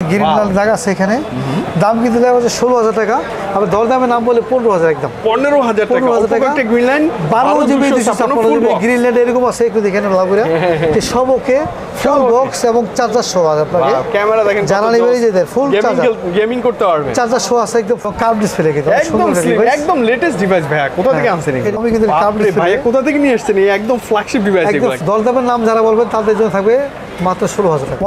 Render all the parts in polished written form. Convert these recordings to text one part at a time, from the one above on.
Green জায়গা আছে এখানে, দাম কিন্তু দেখা যাচ্ছে 16,000 টাকা। আবার দরদামের নাম বলে 15,000 একদম 15,000 টাকা। একটা green line 12 GB 256 green line এরকম আছে, একটু দেখেন ভালো করে। সব ওকে, ফুল বক্স এবং চার্জার সহ আছে আপনাকে। ক্যামেরা দেখেন, জানা নেই যে ফুল চার্জার, গেমিং করতে পারবে। চার্জার সহ আছে, একদম কার্ভ ডিসপ্লে কিন্তু একদম স্লিম, একদম লেটেস্ট ডিভাইস। ভাইয়া কোথা থেকে আনছেন এই? আমি কিন্তু কার্ভ ডিসপ্লে ভাইয়া কোথা থেকে নিয়ে আসছেন এই একদম ফ্ল্যাগশিপ ডিভাইস এগুলো? দরদামের নাম যারা বলবেন তাদের জন্য থাকবে মাত্র 16,000 টাকা।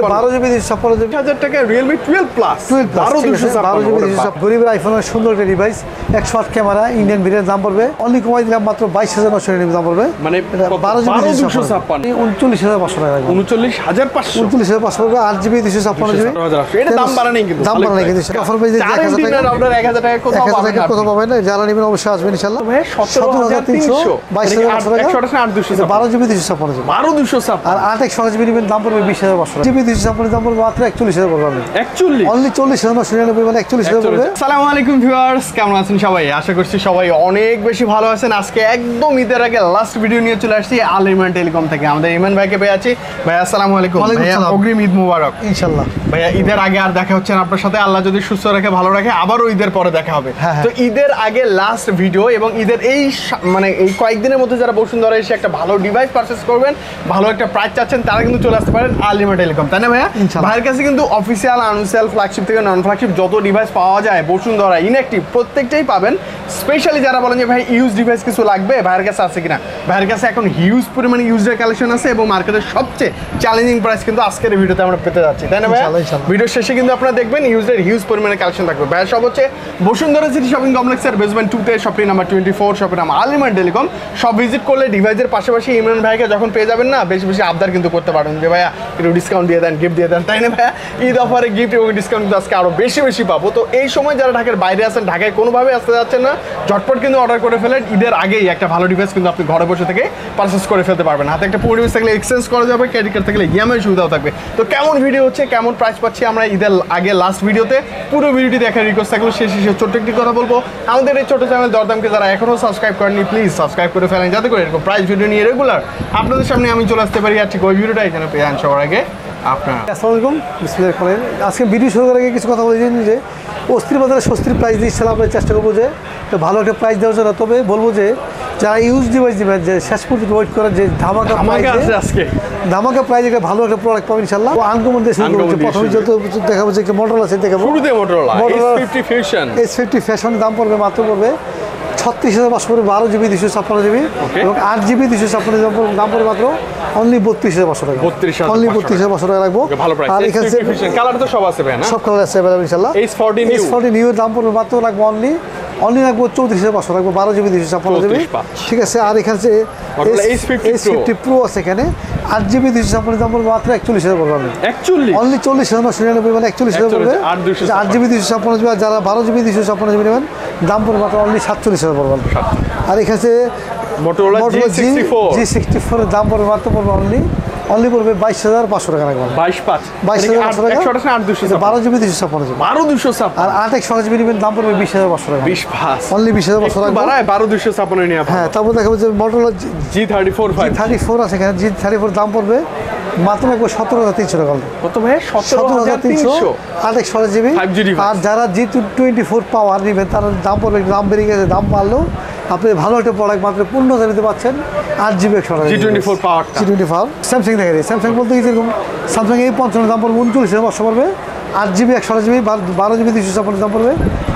12 জিবি 256 টাকা Realme 12 Plus 12 জিবি 256 গরিবের আইফোনের সুন্দর একটা ডিভাইস, 108 ক্যামেরা, ইন্ডিয়ান ভেরিয়েন্ট দাম পড়বে অনলি কমাই দিলাম মাত্র 22,999 দাম পড়বে। মানে 12 জিবি 256 39,500 টাকা, 39,500 39,500 টাকা। 8 জিবি 256 জিবি এটা দাম বাড়ানি কিন্তু, দাম বাড়ানি কিন্তু অফার পেয়ে যাচ্ছে 1000 টাকা। আপনার 1000 টাকা কোথাও পাবেন না, কোথাও পাবেন না। যারা নেবেন অবশ্যই আসবেন ইনশাআল্লাহ। 17,300 22,500 টাকা, 12 জিবি 256 জিবি 12,256 আর 8 জিবি নেবেন দাম পড়বে 20,500 জিবি 256 দাম পড়বে মাত্র 41,000 পড়বে। 41 অনলি 40,999 মানে 41,000 পড়বে। আসসালামু আলাইকুম ভিউয়ার্স, কেমন আছেন সবাই? আশা করছি সবাই অনেক বেশি ভালো আছেন। আজকে একদম ঈদের আগে লাস্ট ভিডিও নিয়ে চলে আসছি আল ইমরান টেলিকম থেকে। আমাদের ইমরান ভাইকে পেয়ে আছি। ভাই আসসালামু আলাইকুম। ভাইয়া অগ্রিম ঈদ মুবারক ইনশাআল্লাহ। ভাইয়া ঈদের আগে আর দেখা হচ্ছে না আপনার সাথে, আল্লাহ যদি সুস্থ রাখে ভালো রাখে আবারও ঈদের পরে দেখা হবে। তো ঈদের আগে লাস্ট ভিডিও এবং ঈদের এই মানে এই কয়েকদিনের মধ্যে যারা বসুন্ধরা এসে একটা ভালো ডিভাইস পারচেজ করবেন, ভালো একটা প্রাইস চাচ্ছেন, তারা কিন্তু চলে আসতে পারেন আল ইমরান টেলিকম, তাই না ভাইয়া? ভাইয়ের কাছে কিন্তু অফিসিয়াল, আনঅফিসিয়াল, ফ্ল্যাগশিপ থেকে নন ফ্ল্যাগশিপ যত ডিভাইস পাওয়া যায় বসুন্ধরা ইনঅ্যাক্টিভ প্রত্যেকটাই পাবেন। স্পেশালি যারা বলেন যে ভাই ইউজ ডিভাইস কিছু লাগবে, ভাইয়ের কাছে আছে কিনা? ভাইয়ের কাছে এখন হিউজ পরিমাণে ইউজের কালেকশন আছে এবং মার্কেটের সবচেয়ে চ্যালেঞ্জিং প্রাইস কিন্তু আজকের ভিডিওতে আমরা পেতে যাচ্ছি, তাই না ভাইয়া? ভিডিওর শেষে কিন্তু আপনারা দেখবেন ইউজের হিউজ পরিমাণে কালেকশন থাকবে। ভাইয়া সব হচ্ছে বসুন্ধরা সিটি শপিং কমপ্লেক্সের বেসমেন্ট 2 তে, শপিং নাম্বার 24, শপিং নাম আল ইমরান টেলিকম। সব ভিজিট করলে ডিভাইসের পাশাপাশি ইমরান ভাইকে যখন পেয়ে যাবেন না, বেশি বেশি আবদার কিন্তু করতে পারবেন যে ভাইয়া একটু ডিসকাউন্ট দিয়ে দেন, গিফট দিয়ে দেন, তাই না ভাইয়া? ঈদ অফারে গিফট এবং ডিসকাউন্ট কিন্তু আজকে আরও বেশি বেশি পাবো। তো এই সময় যারা ঢাকার বাইরে আছেন, ঢাকায় কোনোভাবে আসতে যাচ্ছেন না, ঝটপট কিন্তু অর্ডার করে ফেলেন। ঈদের আগেই একটা ভালো ডিভাইস কিন্তু আপনি ঘরে বসে থেকে পারচেস করে ফেলতে পারবেন। হাতে একটা পুরো ডিভাইস থাকলে এক্সচেঞ্জ করা যাবে, ক্রেডিট কার্ড থাকলে ইএমআই সুবিধাও থাকবে। তো কেমন ভিডিও হচ্ছে, কেমন প্রাইস পাচ্ছি আমরা ঈদের আগে লাস্ট ভিডিওতে, পুরো ভিডিওটি দেখার রিকোয়েস্ট থাকলো। শেষে ছোট্ট একটি কথা বলবো, আমাদের এই ছোটো চ্যানেল দরদামকে যারা এখনও সাবস্ক্রাইব করেননি, প্লিজ সাবস্ক্রাইব করে ফেলেন, যাতে করে এরকম প্রাইস ভিডিও নিয়ে রেগুলার আপনাদের সামনে আমি চলে আসতে পারি। আর ঠিক ওই ভিডিওটাই যেন পেয়ে যান সবার আগে আপনারা। আসসালামু আলাইকুম, বিসমিল্লাহির রহমানির রহিম। আজকে ভিডিও শুরু করার আগে কিছু কথা বলে দিন যে অস্থির বাজারে স্বস্তির প্রাইস দিয়ে ইনশাআল্লাহ আমরা চেষ্টা করবো যে ভালো একটা প্রাইস দেওয়ার জন্য। তবে বলবো যে যারা ইউজ ডিভাইস দিবেন, যে শেষ পর্যন্ত ওয়েট করার যে ধামাকা প্রাইস, একটা ভালো একটা প্রোডাক্ট পাবেন ইনশাআল্লাহ। আনকমন দিয়ে শুরু করবো। প্রথমে যত দেখাবো যে মটোরোলা আছে, দেখাবো S50 Fusion, S50 ফ্যাশন দাম পড়বে মাত্র পড়বে 36,500 পড়বে, 12 জিবি 256 জিবি এবং 8 জিবি 256 দাম পড়বে মাত্র অনলি 32,500 টাকা। অনলি 32,500 টাকা রাখবো। আর এখানে কালার তো সব আছে ভাই না? সব কালার আছে अवेलेबल ইনশাআল্লাহ। S40 নিউ এর দাম পড়বে মাত্র রাখবো অনলি রাখবো 34,500 রাখবো, 12 জিবি 256 জিবি, ঠিক আছে। আর এখানে S50 Pro আছে, এখানে 8 জিবি 256 দাম পড়বে মাত্র 41,000 পড়বে। অনলি 40,999 মানে 41,000 পড়বে। 8 জিবি 256 জিবি, যারা 12 জিবি 256 জিবি নেবেন দাম পড়বে মাত্র অনলি 47,000 পড়বে। আর এখানে Motorola G64 এর দাম পড়বে মাত্র পড়বে অনলি পড়বে 22,500 টাকা রাখবেন। 22,500 টাকা, 12 জিবি 256 জিবি, 12,256 আর 8 জিবি নেবেন দাম পড়বে 20,500 টাকা। 20 অনলি 20,500 টাকা বাড়ায় 12,256 নিয়ে। হ্যাঁ, তারপর দেখাবো যে Motorola G34 আছে, এখানে G34 দাম পড়বে মাত্র রাখবো 17,300 টাকা। কত ভাই? 17,300, 8 জিবি। আর যারা G24 পাওয়ার নেবেন তার দাম পড়বে, দাম বেড়ে গেছে, দাম বাড়লো। আপনি ভালো একটা প্রোডাক্ট মাত্র 15,000 দিতে পারছেন, 8 জিবি 100 G24 পাওয়ার। স্যামসাং দেখা যায়, স্যামসাং বলতে কি যেরকম স্যামসাং এই 55 দাম পড়বে 39,500 পড়বে, 8 জিবি 100 জিবি, 12 জিবি 256 দাম পড়বে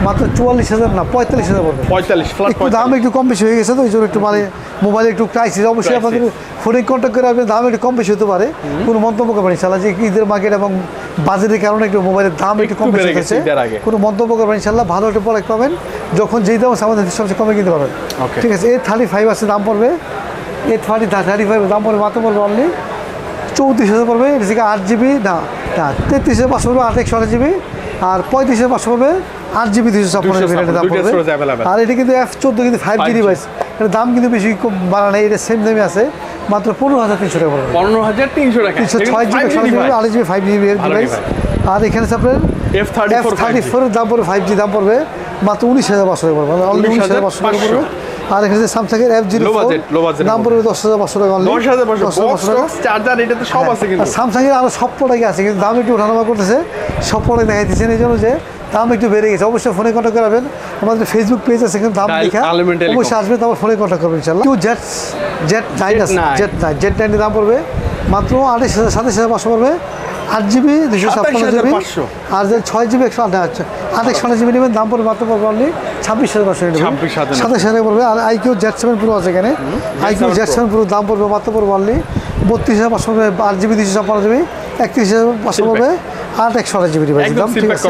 মাত্র 44,000 না 45,000 পড়বে। 45 দাম একটু কম বেশি হয়ে গেছে, তো এই জন্য একটু মানে মোবাইলে একটু ক্রাইসিস। অবশ্যই আপনাদের ফোনে কন্ট্যাক্ট করে আপনার দাম একটু কম বেশি হতে পারে, কোনো মন্তব্য করবেন ইনশাআল্লাহ। যে ঈদের মার্কেট এবং বাজারের কারণে একটু মোবাইলের দাম একটু কম বেশি হয়েছে, কোনো মন্তব্য করবেন ইনশাআল্লাহ। ভালো একটা প্রোডাক্ট পাবেন, যখন যেই দাম আমাদের সবচেয়ে কমে কিনতে পারবেন, ঠিক আছে। A35 আছে, দাম পড়বে A35 দাম পড়বে মাত্র পড়বে অনলি 34,000 পড়বে। এটা থেকে 8 জিবি না 33,500 পড়বে, 8 জিবি, আর 35,500 পড়বে 8 জিবি 256 জিবি দাম পড়বে। আর এটা কিন্তু F14 কিন্তু 5G ডিভাইস, এর দাম কিন্তু বেশি বাড়া নেই, এটা সেম দামে আছে, মাত্র 15,300 টাকা পড়বে। 15,300 টাকা, 6 জিবি 8 জিবি 5G ডিভাইস। আর এখানে আপনার F34 এর দাম পড়বে 5G দাম পড়বে মাত্র 19,500 টাকা পড়বে, অনলি 19,500 টাকা পড়বে। আর এখানে স্যামসাং এর লো F04 বাজেট দাম পড়বে 10,500 টাকা অনলি। 10,500 বক্স চার্জার এটাতে সব আছে কিন্তু স্যামসাং এর আরো সব প্রোডাক্ট আছে কিন্তু দাম একটু ওঠানামা করতেছে, সব প্রোডাক্ট দেখাইতেছেন এই জন্য যে দাম একটু বেড়ে গেছে। অবশ্যই ফোনে কন্ট্যাক্ট করবেন, আমাদের ফেসবুক পেজ আছে এখানে দাম লেখা, অবশ্যই আসবেন, তারপর ফোনে কন্ট্যাক্ট করবেন ইনশাআল্লাহ। Z9 দাম পড়বে মাত্র 27,500 পড়বে, 8GB 256GB, আর যে 6GB 128GB নেবেন দাম পড়বে মাত্র পড়বে অনলি 26,500 নেবেন, 27,000 পড়বে। আর IQ Z7 Pro আছে এখানে, IQ Z7 Pro দাম পড়বে মাত্র পড়বে অনলি 32,500 পড়বে, 8GB 256GB, 31,500 পড়বে, 8/128GB ডিভাইস দাম। ঠিক আছে,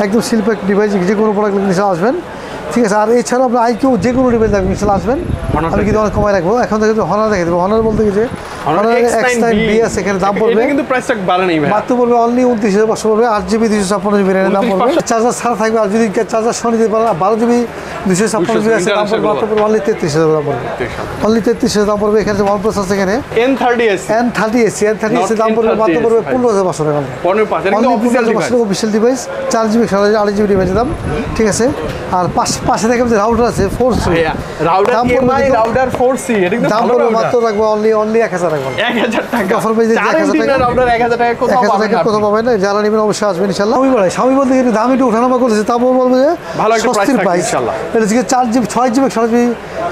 একদম সিলপ্যাক ডিভাইস, যে কোনো প্রোডাক্ট নিচে আসবেন, ঠিক আছে। আর এছাড়াও আপনার IQ যে কোনো ডিভাইস লাগবে নিচে আসবেন, আমি কিন্তু অনেক কমাই রাখবো। এখন থেকে হনার দেখে দেবো, হনার বলতে কি যে X9B আছে এখানে দাম পড়বে, কিন্তু প্রাইসটা বাড়ে নাই ভাই, মাত্র পড়বে অনলি 29,500 পড়বে, 8GB 256GB এর দাম পড়বে, চার্জার ছাড়া থাকবে। আর যদি চার্জার সহ নিতে পারেন 12GB 256GB আছে দাম পড়বে মাত্র পড়বে অনলি 33,000 দাম পড়বে, অনলি 33,000 দাম পড়বে। এখানে OnePlus আছে এখানে N30S দাম পড়বে মাত্র পড়বে 15,500 টাকা, 15,500 অফিশিয়াল ডিভাইস, 4GB 8GB ডিভাইসের দাম। ঠিক আছে, আর পাশে দেখবেন যে রাউটার আছে 4C রাউটার 4C দাম পড়বে মাত্র রাখবো অনলি 1,000 টাকা, 1,000 টাকা অফার পেজে 1,000 টাকা রাউটার 1,000 টাকা কোথাও পাবেন না। যারা নেবেন অবশ্যই আসবেন ইনশাআল্লাহ। স্বামী বলতে কিন্তু দাম একটু ওঠানামা করেছে, তারপর বলবো যে ভালো একটা প্রাইস ইনশাআল্লাহ। এটা হচ্ছে 4GB 6GB 6GB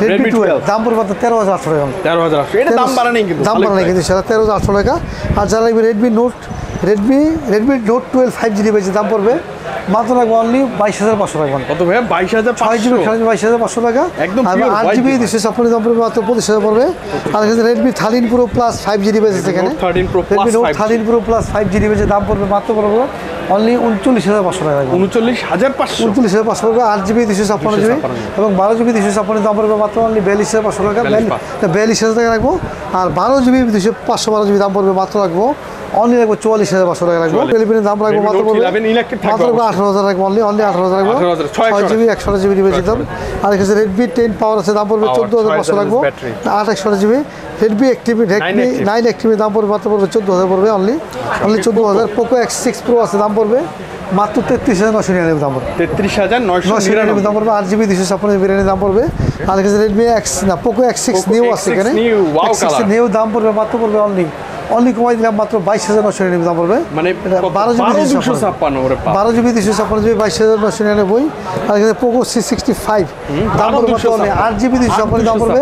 Redmi 12 দাম পড়বে মাত্র 13,800 টাকা, 13,800 এটা দাম বাড়া নেই কিন্তু, দাম বাড়া নেই কিন্তু ইনশাআল্লাহ 13,800 টাকা। আর যারা নেবেন Redmi Note 12 5G ডিভাইসের দাম পড়বে মাত্র রাখবো অনলি 22,500 টাকা। কত ভাই? 22,500, 22,500 টাকা একদম। আর 8GB 256 দাম পড়বে মাত্র 25,000 পড়বে। আর এখানে Redmi 13 Pro Plus 5G device আছে এখানে, Redmi Note 13 Pro Plus 5G ডিভাইসের দাম পড়বে মাত্র পড়বে অনলি 39,500 টাকা, 39,500 পড়বে। 8GB 256GB এবং 12GB 256 দাম পড়বে মাত্র অনলি 42,500 টাকা, 42,000 টাকা রাখবো। আর 12GB 512GB দাম পড়বে মাত্র রাখবো অনলি রাখবো 44,500 টাকা রাখবো। টেলিফোনের দাম রাখবো মাত্র পড়বে 18,000 রাখবো, অনলি 18,000 রাখবো, 6GB 128GB ডিভাইসের দাম। আর এখানে Redmi 10 Power আছে দাম পড়বে 14,500 রাখবো, 8/128GB। Redmi 9 Active দাম পড়বে মাত্র পড়বে 14,000 পড়বে, অনলি 14,000। Poco X6 Pro আছে দাম পড়বে মাত্র 33,999 দাম পড়বে, 33,999 দাম পড়বে। 8GB 256GB দাম পড়বে। আর এখানে Redmi Poco X6 New আছে এখানে, X6 New দাম পড়বে মাত্র পড়বে অনলি কমাই দিলাম মাত্র 22,999 দাম পড়বে, মানে 12GB 256GB 22,999। আর এখানে Poco C65 দাম পড়বে মাত্র 8GB 256 দাম পড়বে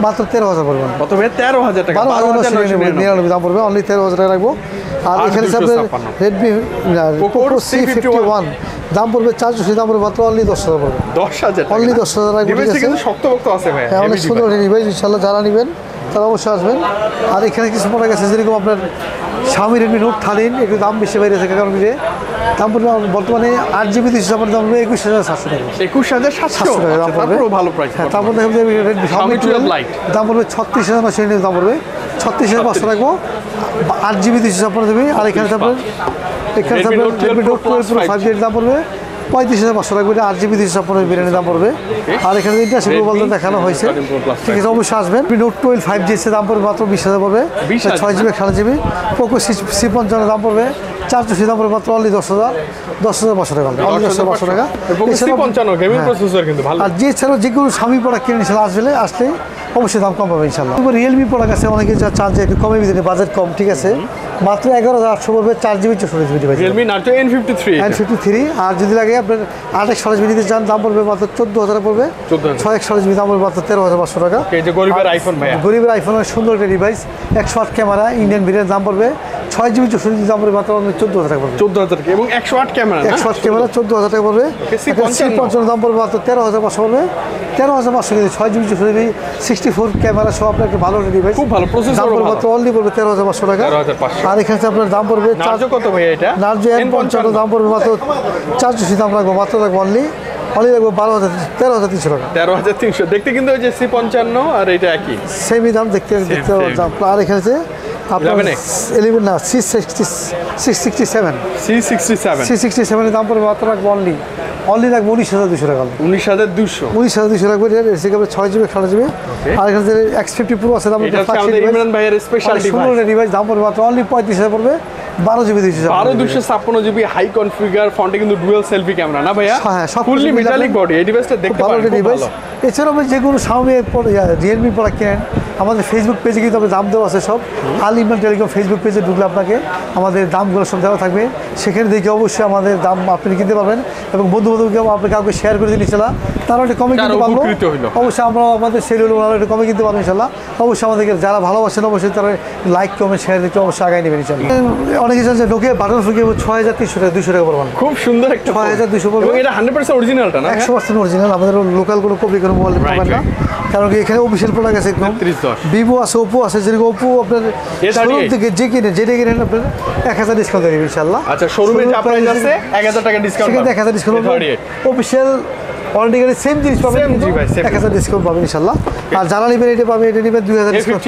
মাত্র 13,000 পড়বে, কত ভাই? 13,000 টাকা, 12,999 দাম পড়বে, অনলি 13,000 টাকা রাখবো। আর এখানে Redmi Poco C51 দাম পড়বে 480 দাম পড়বে মাত্র অনলি 10,000 পড়বে, 10,000 টাকা, অনলি 10,000 টাকা। কিন্তু শক্ত আছে ভাই, অনেক সুন্দর ডিভাইস ইনশাআল্লাহ। যারা নেবেন তারা অবশ্যই আসবেন। আর এখানে কিছু প্রোডাক্ট আছে যেরকম আপনার Xiaomi Redmi Note 13 একটু দাম বেশি বেড়েছে, কারণ যে দাম পড়বে বর্তমানে 8GB 256 দাম পড়বে 21,700 টাকা, 21,700 টাকা দাম পড়বে, ভালো প্রাইস। হ্যাঁ, তারপর দেখবেন যে Xiaomi 12 Lite দাম পড়বে 36,999 দাম পড়বে, 36,500 রাখবো, 8GB 256GB। আর এখানে তারপর Redmi Note 12 Pro 5G দাম পড়বে 35,500 রাখবে, 8GB 256GB দাম পড়বে। আর এখানে ইন্টারন্যাশনাল গ্লোবাল দেখানো হয়েছে, ঠিক আছে, অবশ্যই আসবেন। Note 12 5G এর দাম পড়বে মাত্র 20,000 পড়বে, 6GB 128GB। Poco C55 দাম পড়বে 480 দাম পড়বে মাত্র অনলি 10,500 টাকা, অনলি 10,500 টাকা। আর যে ছাড়াও যে কোনো Xiaomi প্রোডাক্ট কিনে নিয়েছিল আসলে অবশ্যই দাম কম পাবে ইনশাআল্লাহ। রিয়েলমি প্রোডাক্ট আছে অনেকে চার্জ একটু কমে ভিতরে, বাজেট কম, ঠিক আছে, মাত্র 11,800 পড়বে, 4GB 64GB device, Realme Narzo N53। আর যদি লাগে আপনার 8/128GB নিতে চান দাম পড়বে মাত্র 14,000 পড়বে, 6/128GB দাম পড়বে মাত্র 13,500 টাকা। এই যে গরিবের আইফোন ভাই, গরিবের আইফোনের সুন্দর একটা ডিভাইস, 108 ক্যামেরা, ইন্ডিয়ান ভেরিয়েন্ট দাম পড়বে 6GB 64GB দাম পড়বে মাত্র 14,000 টাকা পড়বে, 14,000 টাকা, এবং 108 ক্যামেরা, 108 ক্যামেরা 14,000 টাকা পড়বে। C55 দাম পড়বে মাত্র 13,500 পড়বে, 13,500 কিন্তু 6GB 64GB 64 ক্যামেরা সহ আপনার একটা ভালো ডিভাইস, খুব ভালো প্রসেসর, দাম পড়বে মাত্র অনলি পড়বে 13,500 টাকা। আর এখানে আপনার দাম পড়বে Narzo কত ভাই? এটা Narzo N55 দাম পড়বে মাত্র 480 দাম রাখবো, মাত্র রাখবো অনলি রাখবো 13,300 টাকা, 13,300। দেখতে কিন্তু ওই যে C55 আর এটা একই সেমই দাম, দেখতে দাম। আর এখানে আছে আপনার 11 না C67 এর দাম পড়বে মাত্র রাখবো অনলি রাখবো 19,200 টাকা, 19,200 রাখবো। 6GB 128GB। আর এখানে X50 Pro আছে দাম, ইমরান ভাইয়ের স্পেশাল ডিভাইস, দাম পড়বে মাত্র অনলি 35,000 পড়বে, 12 GB 12/256 GB হাই কনফিগার ফন্টে কিন্তু ডুয়াল সেলফি ক্যামেরা না ভাইয়া? হ্যাঁ, সব ফুললি মেটালিক বডি। এই ডিভাইসটা দেখতে ভালো পারেন, একটা খুব ডিভাইস। ভালো। এছাড়াও আপনি যে কোনো Xiaomi রিয়েলমি প্রোডাক্ট কেনেন আমাদের ফেসবুক পেজে কিন্তু দাম দেওয়া আছে সব। আল ইমরান টেলিকম ফেসবুক পেজে ঢুকলে আপনাকে আমাদের দামগুলো সব দেওয়া থাকবে, সেখানে দেখে অবশ্যই আমাদের দাম আপনি কিনতে পারবেন এবং বন্ধু বান্ধবকে আপনি কাউকে শেয়ার করে দিন ইনশাল্লাহ, তারা একটা কমে কিনতে পারবো। অবশ্যই আমরা আমাদের সেল হলো একটা কমে কিনতে পারবো ইনশাল্লাহ। অবশ্যই আমাদেরকে যারা ভালোবাসেন অবশ্যই তারা লাইক কমেন্ট শেয়ার দিতে অবশ্যই আগায় নেবেন ইনশাল্লাহ। অনেক কিছু আছে নোকিয়া বাটন ফোন কিনবো 6300 টাকা 200 টাকা পড়বেন। খুব সুন্দর একটা 6200 পড়বে। এবং এটা 100% অরিজিনালটা না? 100% অরিজিনাল। আমাদের লোকাল কোনো কপি করে মোবাইল পাবেন না, কারণ কি এখানে অফিসিয়াল প্রোডাক্ট আছে একদম। ভিভো আছে, ওপো আছে, যেরকম ওপো আপনার শোরুম থেকে যে কিনে যেটা কিনেন আপনার 1000 ডিসকাউন্ট দেবে ইনশাআল্লাহ। আচ্ছা, শোরুমে যা প্রাইস আছে 1000 টাকা ডিসকাউন্ট, সেখানে 1000 ডিসকাউন্ট অফিসিয়াল অলরেডি সেম জিনিস পাবেন, 1000 ডিসকাউন্ট পাবেন ইনশাআল্লাহ। আর যারা নেবেন এটা পাবেন, এটা নেবেন 2000 ডিসকাউন্ট।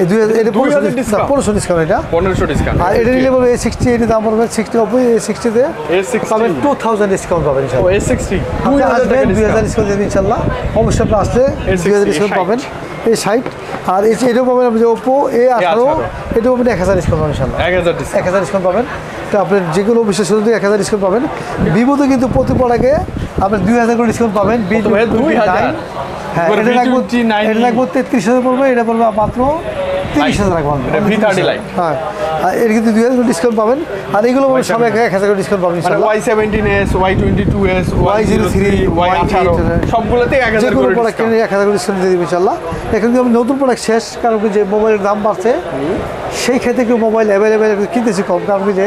এই 2000 এটা 1500 ডিসকাউন্ট, এটা 1500 ডিসকাউন্ট। আর এটা নিলে পাবেন A60, এর দাম পড়বে 60 ওপো A60 তে পাবেন 2000 ডিসকাউন্ট পাবেন ইনশাআল্লাহ। A60 2000 ডিসকাউন্ট দেবেন ইনশাআল্লাহ। অবশ্যই আপনি আসলে 2000 ডিসকাউন্ট পাবেন। এই 60 আর এটাও পাবেন আপনি যে ওপো A18, এটাও পাবেন 1000 ডিসকাউন্ট পাবেন ইনশাআল্লাহ। 1000 ডিসকাউন্ট পাবেন। তো আপনার যে কোনো বিশেষ শুরু থেকে 1000 ডিসকাউন্ট পাবেন। ভিভোতে কিন্তু প্রতি প্রোডাক্টে আপনি 2000 করে ডিসকাউন্ট পাবেন। 2000 হ্যাঁ, এটা লাগবে 33000 পড়বে, এটা পড়বে মাত্র 30000 রাখবেন। V30 light. হ্যাঁ, আর এর কিন্তু 2000 করে ডিসকাউন্ট পাবেন। আর এগুলো সব 1000 করে ডিসকাউন্ট পাবেন ইনশাআল্লাহ। Y17s, Y22s, Y03, Y18 সবগুলোতে 1000 করে করে প্রোডাক্ট ডিসকাউন্ট। কিনে 1000 করে ডিসকাউন্ট দিয়ে দিবে ইনশাআল্লাহ। এখন কিন্তু আমি নতুন প্রোডাক্ট শেষ, কারণ কি যে মোবাইলের দাম বাড়ছে সেই ক্ষেত্রে একটু মোবাইল অ্যাভেলেবেল কিনতেছি কম, কারণ কি যে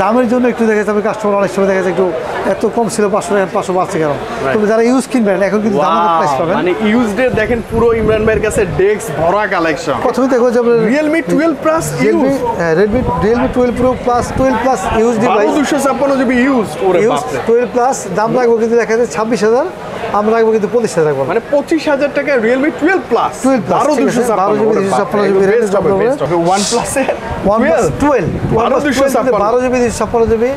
দামের জন্য একটু দেখা যাচ্ছে আমি কাস্টমার অনেক সময় দেখা যাচ্ছে একটু এত কম ছিল 500 টাকা 500 বাড়ছে কেন। তবে যারা ইউজ কিনবেন এখন কিন্তু দামের প্রাইস পাবেন। মানে ইউজড এর দেখেন পুরো ইমরান ভাইয়ের কাছে ডেস্ক ভরা কালেকশন। প্রথমে দেখো যে Realme 12 Plus Realme 12 Pro Plus 12 Plus use device 1256 GB use. ওরে বাপ রে, 12 Plus দাম লাগবে কিন্তু দেখা যাচ্ছে 26000, আমরা রাখবো কিন্তু 25000 রাখবো। মানে 25000 টাকা Realme 12 Plus 12 GB OnePlus এর 12 12 GB 256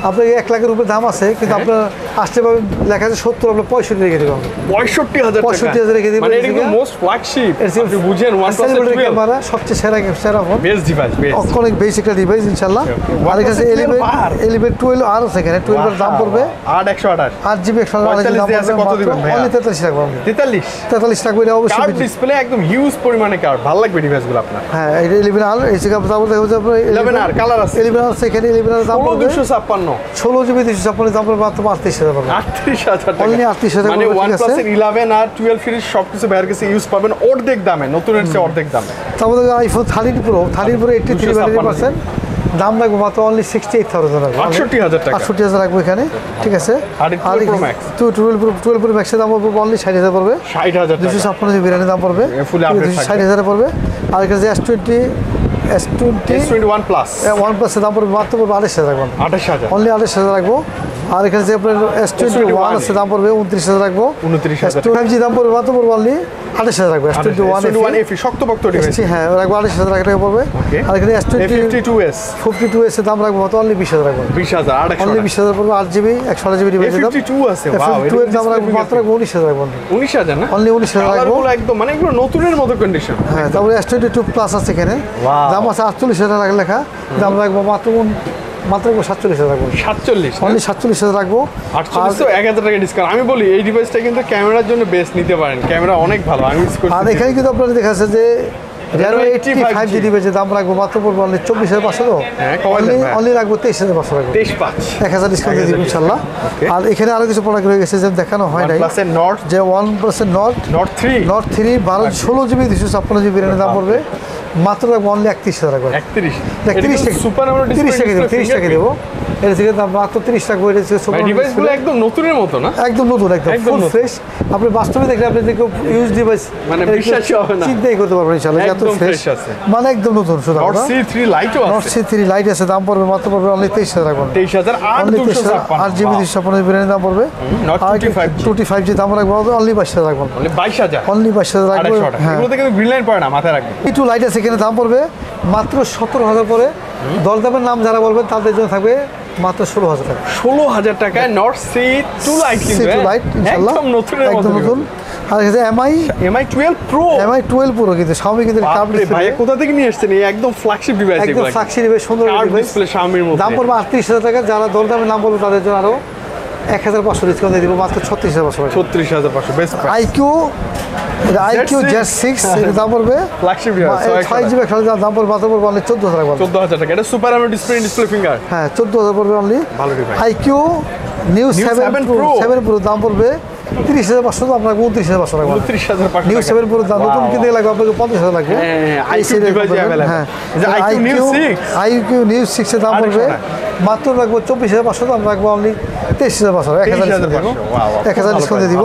আপনার 1 লাখের উপরে দাম আছে, কিন্তু আপনার আসতে পাবেন লেখা আছে 70, আপনার 65 রেখে দেবেন। 65000 টাকা, 65000 রেখে দিবেন। মানে এটা কিন্তু মোস্ট ফ্ল্যাগশিপ, আপনি বুঝেন OnePlus এর ক্যামেরা সবচেয়ে সেরা ফোন, বেস্ট ডিভাইস, অনেক বেসিক একটা ডিভাইস ইনশাআল্লাহ। আর কাছে 11 12 আর আছে, এখানে 12 এর দাম পড়বে 8/128 8GB 128 দাম পড়বে কত দিবেন ভাই? 43 রাখবো। 43 রাখবো, এটা অবশ্যই কার্ড ডিসপ্লে একদম হিউজ পরিমাণে কার্ড, ভালো লাগবে ডিভাইসগুলো আপনার। হ্যাঁ, এটা 11 আর এই যে তারপর দেখো যে আপনার 11R কালার আছে, 11 আছে, এখানে 11 এর দাম পড়বে 256 16GB 256 দাম পড়বে মাত্র 38000 পড়বে। 38000 টাকা, অনলি 38000 মানে OnePlus এর 11 আর 12 সিরিজ সবকিছু বাইরের কাছে ইউজ পাবেন অর্ধেক দামে, নতুনের চেয়ে অর্ধেক দামে। তারপর দেখো আইফোন 13 Pro 83% দাম লাগবে মাত্র অনলি 68000 রাখবো। 68000 টাকা, 68000 রাখবো এখানে, ঠিক আছে। আর 12 Pro Max 12 Pro Max এর দাম পড়বে অনলি 60000 পড়বে। 60000 টাকা, 256 জিবি দাম পড়বে, ফুল আপডেট 60000 পড়বে। আর এখানে S21 Plus OnePlus এর দাম পড়বে মাত্র 28000 রাখবো, 28000 অনলি 28000 রাখবো। আর এখানে যে আপনার S21 আছে দাম পড়বে 29000 রাখবো। 29000 5G দাম পড়বে মাত্র অনলি 28000 রাখবো। S21 FE শক্তপোক্ত ডিভাইস, হ্যাঁ রাখবো 28000 টাকা পড়বে। আর এখানে S52s 52s এর দাম রাখবো মাত্র অনলি 20000 রাখবো, 20000 অনলি 20000 পড়বে। 8GB 128GB ডিভাইসের দাম। 52 আছে, ওয়াও, 52 এর দাম রাখবো মাত্র 19000 রাখবো, 19000 না, অনলি 19000 রাখবো। কালারগুলো একদম মানে এগুলো নতুনের মতো কন্ডিশন। হ্যাঁ, তারপরে S22 Plus আছে এখানে, দাম আছে 48000 টাকা লেখা, দাম রাখবো মাত্র 47000 রাখবো, 47 অনলি 47000 রাখবো। 48 তো 1000 টাকা ডিসকাউন্ট। আমি বলি এই ডিভাইসটা কিন্তু ক্যামেরার জন্য বেস্ট নিতে পারেন, ক্যামেরা অনেক ভালো, আমি ইউজ করছি। আর এখানে কিন্তু আপনারা দেখা যাচ্ছে যে Realme 85G ডিভাইসের দাম রাখবো মাত্র পড়বো অনলি 24500 তো, হ্যাঁ, কমাই দেন ভাই, অনলি রাখবো 23500 রাখবো, 235 1000 ডিসকাউন্ট দিয়ে দিব ইনশাআল্লাহ। আর এখানে আরো কিছু প্রোডাক্ট রয়ে গেছে যে দেখানো হয় নাই, OnePlus এর Nord যে 1% Nord 3 16GB 256GB এর দাম পড়বে মাত্র রাখবো অনলি 31000 রাখবো। 31 সুপার আমোলেড ডিসপ্লে, 30 টাকা দেবো। এটা থেকে দাম মাত্র 30 টাকা করে দিচ্ছে। সুপার ডিভাইসগুলো একদম নতুনের মতো না, একদম নতুন, একদম ফুল ফ্রেশ। আপনি বাস্তবে দেখলে আপনি দেখো ইউজ ডিভাইস মানে বিশ্বাসই হবে না, চিন্তাই করতে পারবেন ইনশাআল্লাহ এত ফ্রেশ আছে, মানে একদম নতুন। শুধু Nord C3 লাইটও আছে, Nord C3 লাইট আছে, দাম পড়বে মাত্র পড়বে অনলি 23000 রাখবো, 23000 8GB 256GB দাম পড়বে। Nord 25G দাম রাখবো অনলি 22000 রাখবো, অনলি 22000, অনলি 22000 রাখবো। হ্যাঁ, এগুলো থেকে গ্রিন লাইট পড়ে না, মাথায় রাখবেন। একটু লাইট আছে এখানে, দাম পড়বে মাত্র 17000 পরে। দরদামের নাম যারা বলবেন তাদের জন্য থাকবে মাত্র 16000 টাকা। 16000 টাকায় Nord C2 লাইট, কিন্তু লাইট ইনশাআল্লাহ একদম নতুনের মতো, একদম নতুন। আর এখানে MI MI 12 Pro MI 12 Pro কিন্তু Xiaomi কিন্তু কার্ভ বাপরে ভাই কোথা থেকে নিয়ে আসছেন এই একদম ফ্ল্যাগশিপ ডিভাইস একদম এগুলো ফ্ল্যাগশিপ ডিভাইস সুন্দর কার্ভ ডিভাইস ডিসপ্লে Xiaomi-র মধ্যে দাম পড়বে 38,000 টাকা যারা দরদামে নাম বলবে তাদের জন্য আরো 1,500 ডিসকাউন্ট দিয়ে দিব মাত্র 36,500 36,500 best price IQ IQ Z6 এর দাম পড়বে ফ্ল্যাগশিপ ডিভাইস 6GB দাম পড়বে মাত্র পড়বে অনলি 14,000 টাকা 14,000 টাকা এটা সুপার AMOLED ডিসপ্লে ফিঙ্গার হ্যাঁ 14,000 পড়বে অনলি ভালো device IQ new 7 Pro। 7 Pro দাম পড়বে 30,500 তো আপনাকে 29,500 টাকা 29,500 নিউ 7 Pro দাম নতুন কিনতে লাগবে আপনাকে 50,000 লাগবে আইকিউ ডিভাইস अवेलेबल হ্যাঁ আইকিউ নিউ 6 আইকিউ নিউ 6 এর দাম পড়বে মাত্র রাখবো 24,500 দাম রাখবো অনলি 23,500 1000 ডিসকাউন্ট দিয়ে দিব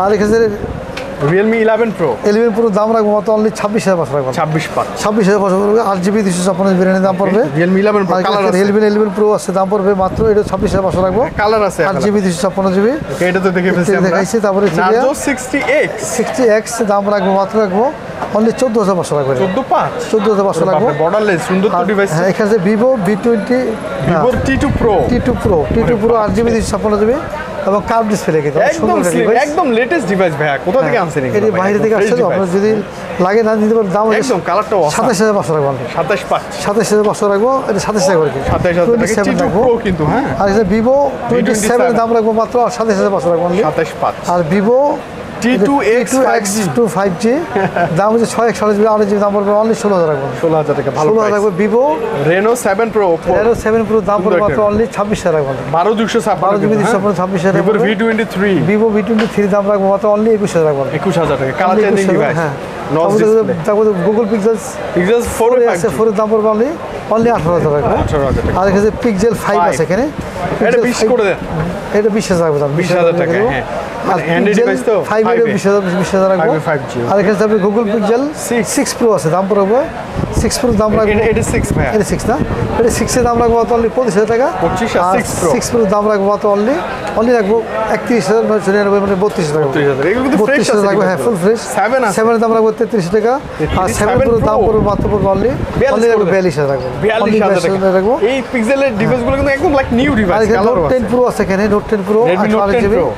আর এখানে Realme 11 Pro 11 Pro দাম রাখবো মাত্র অনলি 26,500 রাখবো 26,500 পড়বে 8GB 256 ভেরিয়েন্টের দাম পড়বে Realme 11 Pro কালার আছে Realme 11 Pro আছে দাম পড়বে মাত্র এটা 26,500 রাখবো কালার আছে 8GB 256GB এটা তো দেখে ফেলছি আমরা দেখাইছি তারপরে Narzo 60X 60X দাম রাখবো মাত্র রাখবো অনলি 14,500 রাখবো 14,500 রাখবো বর্ডারলেস সুন্দর তো ডিভাইস হ্যাঁ এখানে Vivo V20 Vivo T2 Pro T2 Pro 8GB 256GB এবং কার্ভ ডিসপ্লে কিন্তু একদম স্লিম একদম লেটেস্ট ডিভাইস ভাই কোথা থেকে আনছেন এর বাইরে থেকে আসছে তো আপনারা যদি লাগে না দিতে পারেন দাম একদম কালারটাও 27,500 রাখবো 27,500 রাখবো এটা 27,000 করে 27,000 টাকা T2 Pro কিন্তু হ্যাঁ আর এটা Vivo 27 দাম রাখবো মাত্র 27,500 রাখবো 27,500 আর Vivo T2X 5G দাম হচ্ছে 6GB 8GB দাম পড়বে অনলি 16,000 রাখবো 16,000 টাকা ভালো 16,000 রাখবো Vivo Reno 7 Pro Reno 7 Pro দাম পড়বে মাত্র অনলি 26,000 রাখবো 12,256 12GB 256 Vivo V23 Vivo V23 দাম রাখবো মাত্র অনলি 21,000 রাখবো 21,000 টাকা কালার চেঞ্জিং ডিভাইস হ্যাঁ নচ ডিসপ্লে তারপর Google Pixel 4 আছে 4 এর দাম পড়বে অনলি 18,000 রাখবো 18,000 টাকা আর এখানে Pixel 5 আছে এখানে এটা 20 করে দেন এটা 20,000 রাখবো 20,000 টাকা হ্যাঁ আর হ্যান্ডি ডিভাইস তো 5 এর 20,000 রাখবো 5G আর এখানে আপনি Google Pixel 6 Pro আছে দাম পড়বে 6 Pro দাম রাখবো এটা 6 ভাই এটা 6 না এটা 6 এর দাম রাখবো মাত্র অনলি 25,000 টাকা 25 আর 6 Pro 6 Pro দাম রাখবো মাত্র অনলি রাখবো 31,999 মানে 32,000 টাকা 32,000 এগুলো কিন্তু ফ্রেশ আছে রাখবো হ্যাঁ ফুল ফ্রেশ 7 এর দাম রাখবো 33 টাকা আর 7 Pro দাম পড়বে মাত্র পড়বে অনলি রাখবো 42,000 রাখবো 42,000 টাকা রাখবো এই পিক্সেলের ডিভাইসগুলো কিন্তু একদম লাইক নিউ আর ডিভাইস এখানে Note 10 Pro আছে এখানে Note 10 Pro Redmi Note 10 Pro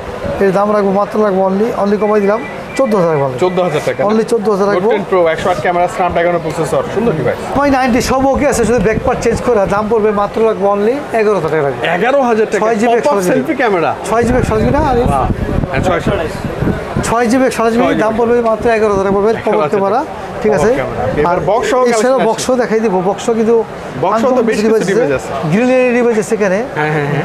এর দাম রাখবো মাত্র রাখবো অনলি কমাই দিলাম 14,000 রাখবো 14,000 টাকা অনলি 14,000 রাখবো Note 10 Pro 108 camera Snapdragon processor সুন্দর ডিভাইস My 90 সব ওকে আছে শুধু ব্যাক পার্ট চেঞ্জ করে দাম পড়বে মাত্র রাখবো অনলি 11,000 টাকা রাখবো 11,000 টাকা 6GB pop selfie camera 6GB সরাসরি না আর 6GB সরাসরি দাম পড়বে মাত্র 11,000 টাকা পড়বে পপ ক্যামেরা ঠিক আছে আর বক্স সহ এছাড়া বক্সও দেখাই দিব বক্স কিন্তু বক্স তো বেশ কিছু ডিভাইস আছে গ্রিন ডিভাইস আছে এখানে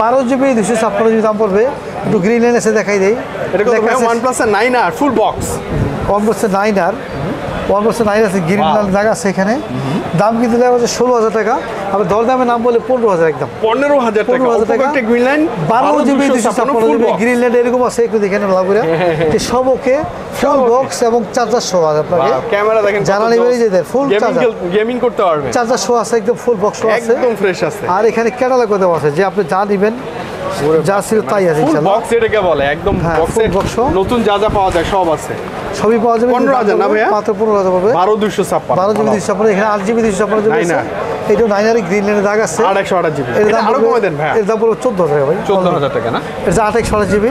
12GB 256GB দাম পড়বে একটু গ্রিন লাইন আছে দেখাই দেই এটা কত ভাই OnePlus 9R full box OnePlus 9R OnePlus 9 আছে গ্রিন লাইন জায়গা আছে এখানে দাম কিন্তু লাগা হচ্ছে 16,000 টাকা আর দর দামে নাম বলে 15,000 একদম 15,000 টাকা 15,000 টাকা একটা green line 12GB 256GB green line এরকম আছে একটু দেখেন ভালো করে যে সব ওকে ফুল বক্স এবং চার্জার সহ আছে আপনাকে ক্যামেরা দেখেন জানা নেবেন যে ফুল চার্জার গেমিং করতে পারবেন চার্জার সহ আছে একদম ফুল বক্স আছে একদম ফ্রেশ আছে আর এখানে ক্যাটালগ দেওয়া আছে যে আপনি যা নেবেন যা ছিল তাই আছে ফুল ইনশাআল্লাহ বক্স এটাকে বলে একদম full box বক্সে নতুন যা যা পাওয়া যায় সব আছে সবই পাওয়া যাবে 15,000 না ভাইয়া মাত্র 15,000 পাবে 12,256 12GB 256 এখানে 8GB 256 আছে এটা 9R গ্রিন লাইনের দাগ আছে 828GB এর এটা দাম আরো কমে দেন ভাই এর দাম পুরো 14,000 টাকা ভাই 14,000 টাকা না এটা 828GB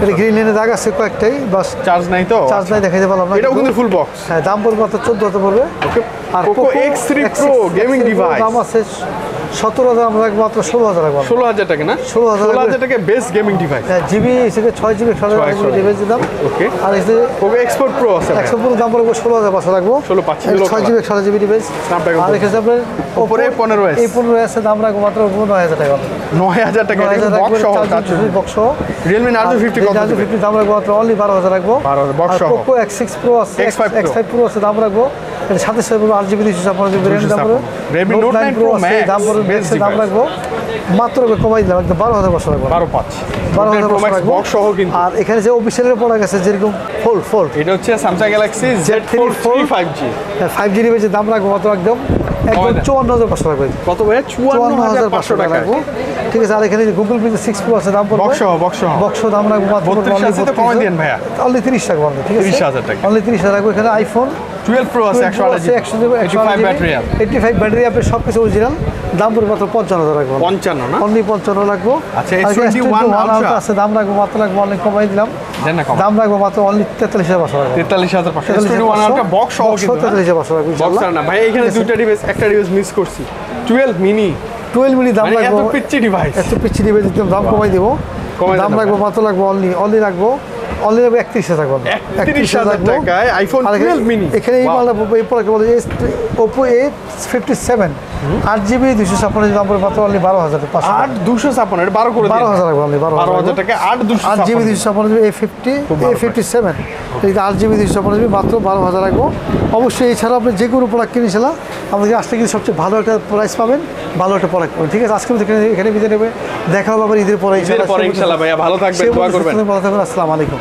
এটা গ্রিন লাইনের দাগ আছে কয়েকটাই বাস চার্জ নাই তো চার্জ নাই দেখাইতে পারলাম না এটাও কিন্তু ফুল বক্স হ্যাঁ দাম পড়বে মাত্র 14,000 পড়বে আর Poco X3 Pro gaming device দাম আছে 17,000 আমরা মাত্র 16,000 টাকা 16,000 টাকা না 16,000 টাকা বেস্ট গেমিং ডিভাইস হ্যাঁ জিবি হিসেবে 6GB 6GB ডিভাইস দাম ওকে আর এই Poco X4 Pro আছে 100 পুরো দাম পড়বে 16,500 রাখবো 6GB 6GB ডিভাইস আর এখানে আপনার উপরে 15S এই 15S দাম রাখবো মাত্র 9,000 টাকা 9,000 টাকা বক্স সহ বক্স Realme Narzo 50 কত Narzo 50 দাম রাখবো মাত্র অনলি 12,000 রাখবো 12,000 বক্স সহ Poco X6 Pro আছে X5 Pro আছে দাম রাখবো এটা 8GB 256GB র্যাম দাম পড়বে Redmi Note 9 Pro Max দাম পড়বে দাম রাখবো মাত্র কমাই দিলাম একদম 12,500 রাখবো 12,500 বক্স সহ কিন্তু আর এখানে যে অফিশিয়ালের প্রোডাক্ট আছে যেরকম ফোল্ড এটা হচ্ছে Samsung Galaxy Z3 5G 5G ডিভাইসের দাম রাখবো মাত্র একদম 54,500 রাখবো কত ভাই 54,500 টাকা রাখবো ঠিক আছে আর এখানে গুগল পিক্সেল 6 Pro আছে দাম পড়বে বক্স সহ দাম রাখবো মাত্র 32 আছে তো কমাই দেন ভাইয়া অনলি 30 টাকা বন্ধ ঠিক আছে 30,000 টাকা অনলি 30,000 রাখবো এখানে আইফোন 12 Pro আছে 128 ব্যাটারি। 85 ব্যাটারি আপনি সবকিছু অরিজিনাল, দাম পড়বে মাত্র 55,000 রাখবো। 55 না? অনলি 55 রাখবো। আচ্ছা S21 Ultra আছে, দাম রাখবো মাত্র অনলি কমাই দিলাম, দেন না কম। দাম রাখবো মাত্র অনলি 43,500 রাখবো। 43,500 S21 Ultra বক্স সহ কিন্তু 43,500 রাখবো ইনশাআল্লাহ। বক্স না ভাই, এখানে দুইটা ডিভাইস, একটা ডিভাইস মিস করছি। 12 মিনি 12 মিনি দাম মানে রাখবো, এত পিচ্চি ডিভাইস, এত পিচ্ছি ডিভাইস দাম কমাই দেবো। দাম রাখবো মাত্র রাখবো অনলি রাখবো 31,000 রাখবো। 31,000 টাকায় আইফোন 12 মিনি। এখানে এই মালটা এই প্রোডাক্ট বলে Oppo A57 8GB 256 দাম পড়বে মাত্র অনলি 12,500। 8256 এটা 12 করে দিন। 12,000 রাখবো অনলি 12,000 টাকা 8GB 256 A57 এই 8GB 256 মাত্র 12,000 রাখবো। অবশ্যই এছাড়া আপনি যে কোনো প্রোডাক্ট কিনেছিলাম আমাদের আসলে কিন্তু সবচেয়ে ভালো একটা প্রাইস পাবেন, ভালো একটা প্রোডাক্ট পাবেন। ঠিক আছে, আজকে এখানে বিদায় নেবে, দেখা হবে আবার ঈদের পরে ইনশাআল্লাহ ভাইয়া, ভালো থাকবেন, দোয়া করবেন। ভালো থাকবেন, আসসালামু আলাইকুম।